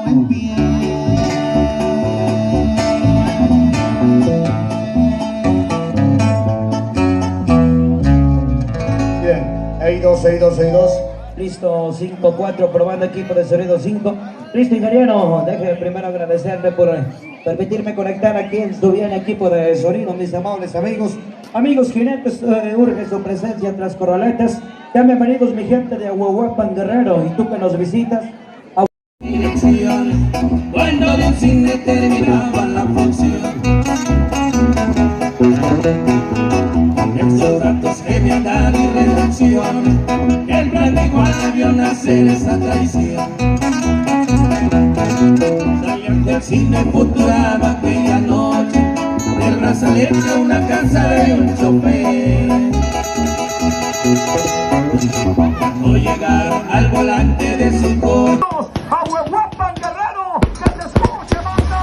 en pie. Bien, hay dos. Listo, 5-4, probando equipo de sonido 5. Listo, ingeniero, deje primero agradecerle por permitirme conectar aquí en su bien equipo de sonido, mis amables amigos. Amigos jinetes, urge su presencia tras corraletas. Sean bienvenidos mi gente de Ahuehuapan, Guerrero, y tú que nos visitas. Dirección, cuando de un cine terminaba la función. Esos datos que me han dado y redacción, el plan igual vio nacer esa traición. Salían del cine futuraba aquella noche, del brazalete a una casa de un chofer. Cuando llegaron al volante de su coche, Ahuehuapan, Guerrero, que se escuche, banda.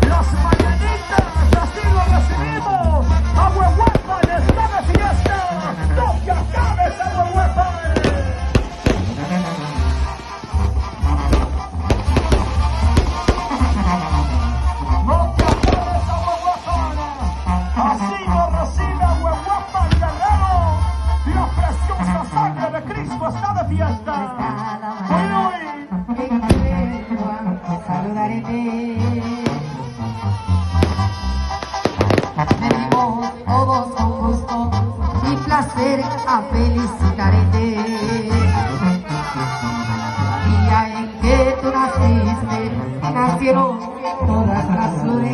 Las mañanitas, así lo recibimos. Ahuehuapan está de fiesta. No te acabes, Ahuehuapan. No te acabes, Ahuehuapan. Así lo recibe Ahuehuapan, Guerrero. La preciosa sangre de Cristo está de fiesta. Venimos todos con gusto y placer a felicitarte. Día en que tú naciste, nacieron todas las flores.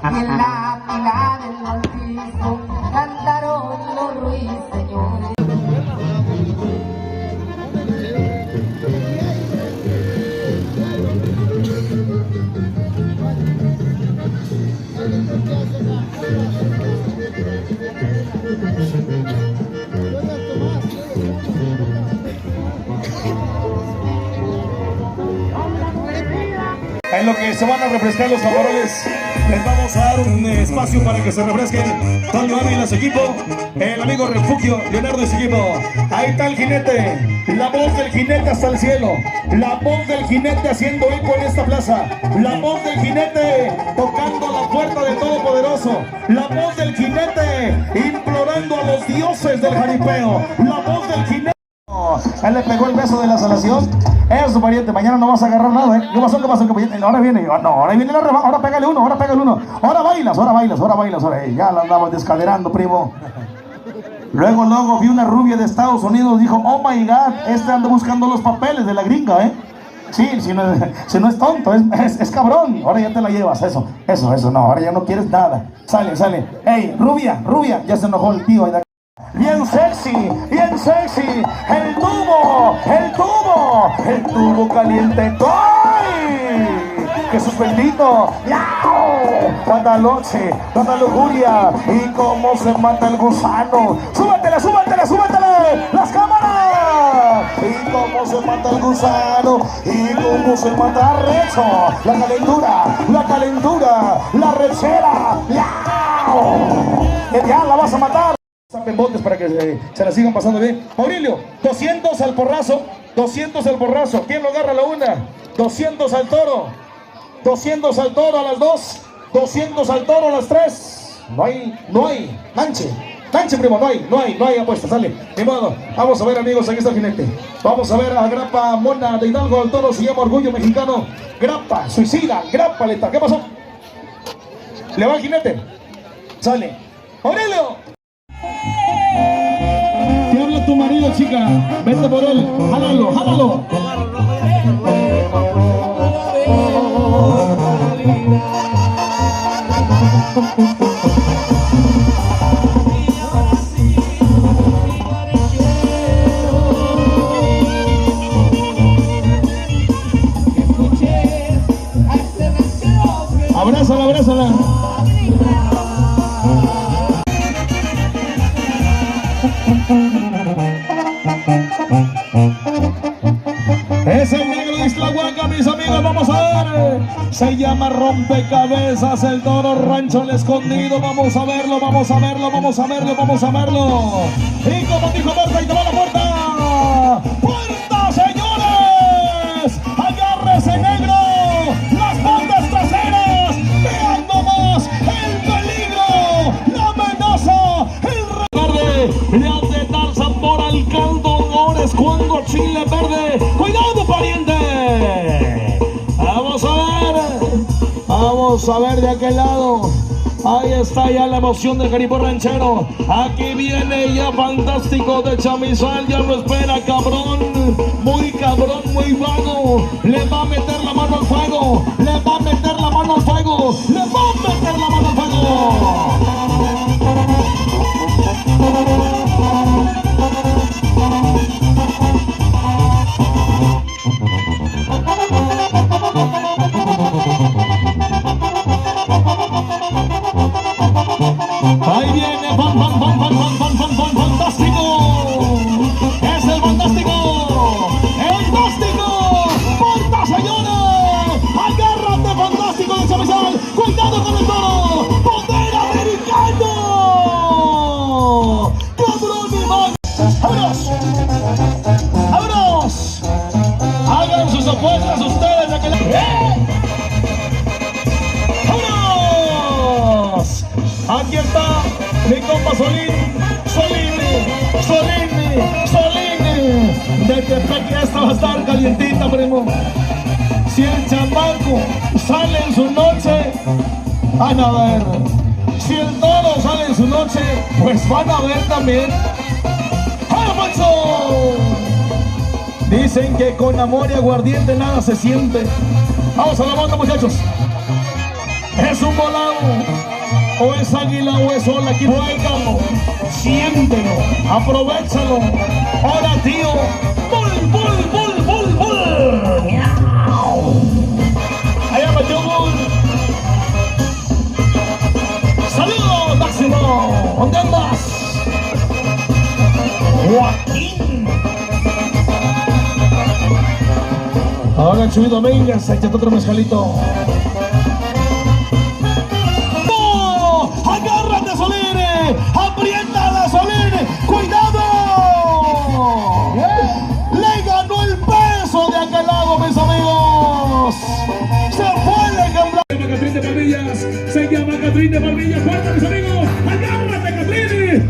Y en la pila del bautismo cantaron los ruiseñores. En lo que se van a refrescar los favoroles, les vamos a dar un espacio para que se refresquen. Toño Ávila, su equipo, el amigo Refugio, Leonardo y su equipo. Ahí está el jinete, la voz del jinete hasta el cielo, la voz del jinete haciendo eco en esta plaza, la voz del jinete tocando la puerta del Todopoderoso, la voz del jinete implorando a los dioses del jaripeo, la voz del jinete. Él le pegó el beso de la salación. Eso, pariente, mañana no vas a agarrar nada, ¿eh? ¿Qué pasó? Ahora viene, no, ahora viene la rebaja, ahora pégale uno. Ahora bailas, ya la andabas descaderando, primo. Luego vi una rubia de Estados Unidos, dijo, oh my God, este anda buscando los papeles de la gringa, ¿eh? Sí, si no es tonto, es cabrón. Ahora ya te la llevas, eso, no, ahora ya no quieres nada. Sale. Ey, rubia, ya se enojó el tío. Bien sexy, el tubo caliente. ¡Ay! Jesús bendito, ¡yao! Cuánta noche, cuánta lujuria, y cómo se mata el gusano. ¡Súbatele! ¡Las cámaras! Y cómo se mata el gusano, y cómo se mata arrecho. La calentura, la rechera, ¡yao! Que ya la vas a matar. Sapen botes para que se la sigan pasando bien. Aurelio, 200 al porrazo. ¿Quién lo agarra a la una? 200 al toro. 200 al toro a las 2. 200 al toro a las 3. No hay. Manche, primo, no hay apuesta, sale. Ni modo. Vamos a ver, amigos, aquí está el jinete. Vamos a ver a Grapa Mona de Hidalgo. El toro se llama Orgullo Mexicano. Grapa, suicida, Grapa letal. ¿Qué pasó? Le va el jinete. Sale. Aurelio. Te habla tu marido, chica. Vete por él. Jálalo. Abrázala. Es el negro de Islahuaca, mis amigos, vamos a ver. Se llama Rompecabezas, el toro Rancho El Escondido. Vamos a verlo. Y como dijo Marta, y te va la puerta. Isla Verde. ¡Cuidado, pariente! Vamos a ver de aquel lado. Ahí está ya la emoción del Caribú Ranchero. Aquí viene ya Fantástico de Chamizal. Ya lo espera, cabrón. Muy cabrón, muy vago. Le va a meter la mano al fuego. Le va a meter la mano al fuego. Le va a meter la mano al fuego. Ahí viene Fantástico. Es el Fantástico. El Fantástico. ¡Porta, señores! Agárrate, Fantástico de Chamizal. Cuidado con el toro. ¡Poder americano! ¡Cabrón y mal! ¡Vámonos! ¡Vámonos! Hagan sus apuestas ustedes de que aquí está mi compa Solín. De Tepec, esta va a estar calientita, primo. Si el chamaco sale en su noche, van a ver. Si el toro sale en su noche, pues van a ver también. ¡Ay, Manso! Dicen que con amor y aguardiente nada se siente. Vamos a la banda, muchachos. Es un volado. O es águila o es ola, aquí juégalo, siéntelo, aprovechalo. Ahora, tío, ¡bul! Allá metió gol. ¡Saludos, Máximo! ¿Dónde andas? Joaquín. Ahora, Chuy Domínguez, échate otro mezcalito. ¡Agárrate, Solín! ¡Apriétala, Solín! ¡Cuidado! ¡Le ganó el peso de aquel lado, mis amigos! ¡Se fue el ejemplar! Catrín de Palmillas, se llama Catrín de Palmillas. ¡Fuerte, mis amigos! ¡Agárrate, Catrín!